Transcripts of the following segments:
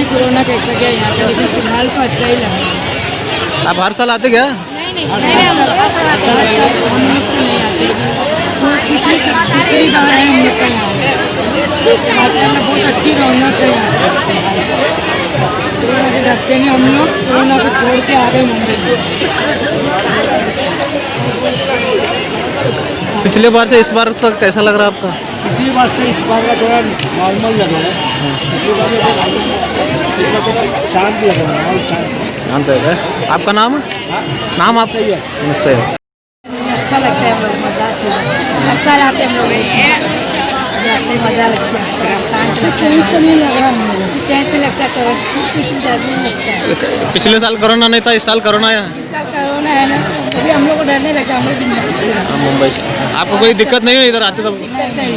Corona कैसा गया यहाँ पे, लेकिन फिलहाल तो अच्छा ही लगा। आप हर साल आते क्या? नहीं हम लोग हर साल आते हैं, हम लोग तो नहीं आते, लेकिन दूसरी बार है हम लोग का यहाँ। माशाल्लाह बहुत अच्छी रौनक है यहाँ। कोरोना के रास्ते में हम लोग कोरोना को छोड़ के आ गए मुंबई। पिछले बार से इस बार तक कैसा लग रहा है आपका? पिछली बार से इस बार का थोड़ा नॉर्मल लग रहा है। पिछली बार में थोड़ा शांत लग रहा है, शांत है। आपका नाम? नाम आप? सही है। मुझसे अच्छा लगता है, हम लोग मज़ा आता है। हर साल आते हैं हम लोग, मज़ा लगता है। शांत तो नहीं लग रहा, हम लोग चैन तो लगता है, कुछ डर नहीं लगता है। पिछले साल कोरोना नहीं था, इस साल कोरोना है। इस साल कोरोना है ना, अभी हम लोग को डर नहीं लगता। हम लोग मुंबई से आपको कोई दिक्कत नहीं हुई इधर आते तब? दिक्कत नहीं,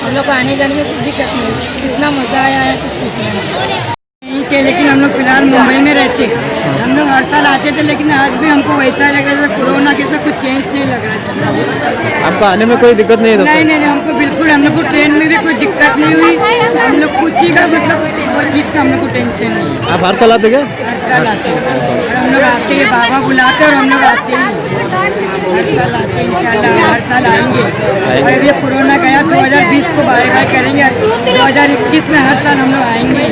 हम लोग को आने जाने में कुछ दिक्कत नहीं। कितना मज़ा आया है कुछ नहीं थे, लेकिन हम लोग फिलहाल मुंबई में रहते। हम लोग हर साल आते थे, लेकिन आज भी हमको वैसा लग रहा था, कोरोना के साथ कुछ चेंज नहीं लग रहा था। आपको आने में कोई दिक्कत नहीं? नहीं, हमको बिल्कुल, हम लोग को ट्रेन में भी कोई दिक्कत नहीं हुई। हम लोग कुछ ही का मतलब कोई चीज़ का हम लोग को टेंशन नहीं। आप हर साल आते क्या? हर साल आते हैं, और हम लोग आते हैं, बाबा बुलाते हैं और हम लोग आते हैं। हर साल आते हैं, इंशाल्लाह हर साल आएंगे। और अब ये कोरोना गया, 2020 को बाय बाय करेंगे, 2021 में हर साल हम लोग आएंगे।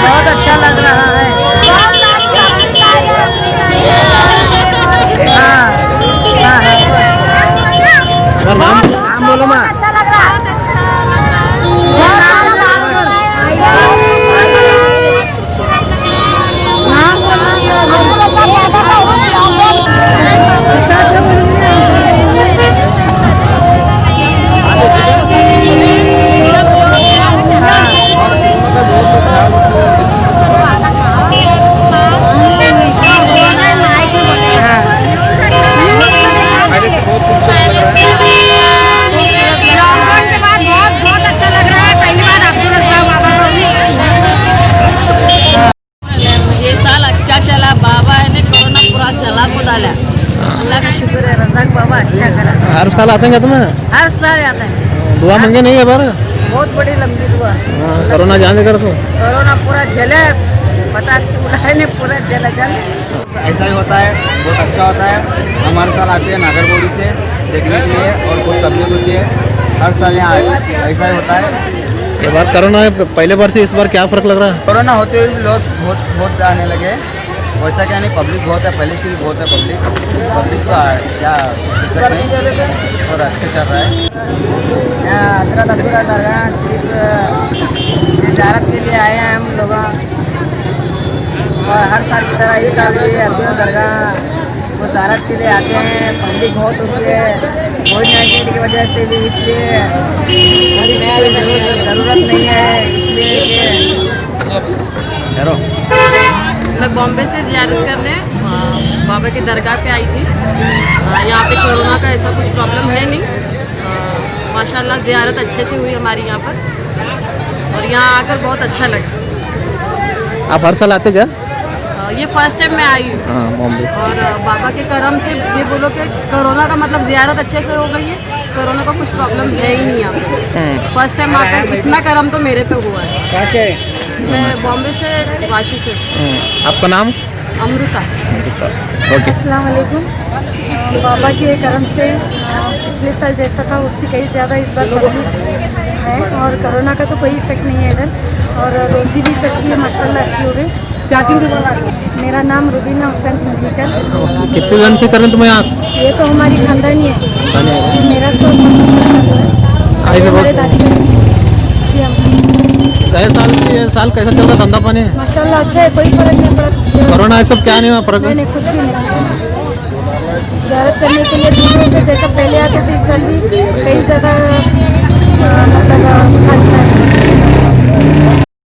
बहुत अच्छा लग रहा है। हाँ, हाँ, सर नाम बोलो माँ। पहले से बहुत खूबसूरत लग रहा है। लॉकडाउन के बाद बहुत अच्छा लग रहा है। पहली बार अब्दुल रज़ाक बाबा ये साल अच्छा चला, बाबा ने कोरोना पूरा जला को डाला। अल्लाह का शुक्र है, रज़ाक बाबा अच्छा करा। हर साल आते हैं तुम्हें? हर साल आता है। दुआ मांगे नहीं है बार? बहुत बड़ी लंबी दुआ। कोरोना जाने कर तो कोरोना पूरा जले, पटाख से उड़ाए ने पूरा जला जल। ऐसा ही होता है, बहुत अच्छा होता है। हम हर साल आते हैं नागरकोइल से देखने के लिए और बहुत तबलीग होती है। हर साल यहाँ ऐसा ही होता है। ये बार कोरोना है, पहले बार से इस बार क्या फर्क लग रहा है? कोरोना होते हुए भी लोग बहुत आने लगे। वैसा क्या नहीं, पब्लिक बहुत है, पहले से भी बहुत है पब्लिक तो क्या दिक्कत नहीं और अच्छे चल रहा है। हज़रत अब्दुल दरगाह शरीफ से ज़ियारत के लिए आए हैं हम लोग, और हर साल की तरह इस साल भी अब्दुल दरगाह को ज़ियारत के लिए आते हैं। पब्लिक बहुत होती है कोविड-19 की वजह से भी, इसलिए ज़रूरत नहीं है, इसलिए कि मैं बॉम्बे से ज़ियारत करने बाबा की दरगाह पे आई थी। यहाँ पे कोरोना का ऐसा कुछ प्रॉब्लम है नहीं। माशाल्लाह ज़ियारत अच्छे से हुई हमारी यहाँ पर, और यहाँ आकर बहुत अच्छा लगा। आप हर साल आते क्या? ये फर्स्ट टाइम मैं आई हूँ, हाँ, बॉम्बे से। और बाबा के करम से ये बोलो कि कोरोना का मतलब ज़ियारत अच्छे से हो गई है। कोरोना का कुछ प्रॉब्लम है ही नहीं यहाँ पे। फर्स्ट टाइम आकर इतना करम तो मेरे पे हुआ है। कहाँ से? मैं बॉम्बे से, वाशी से। आपका नाम? अमृता। ओके। अस्सलाम वालेकुम। बाबा के करम से पिछले साल जैसा था उससे कहीं ज़्यादा इस बार पब्लिक है, और कोरोना का तो कोई इफेक्ट नहीं है इधर, और रोज़ी भी सबकी माशाल्लाह अच्छी हो गई। मेरा नाम रुबीना हुसैन सिद्दीकर। कितने दिन से कर रहे हैं तुम्हें यहाँ? ये तो हमारी खानदानी है, मेरा तो सब ऐसे हमारे बहुत दादी कई साल से ये साल कैसा चल रहा धंधा पानी? माशाल्लाह अच्छा है, कोई फर्क नहीं पड़ा पिछले वर्ष। कोरोना ये सब क्या नहीं हुआ फर्क? नहीं कुछ भी नहीं। ज़ियारत करने के लिए दूसरों से जैसा पहले आते थे, इस साल भी कई ज़्यादा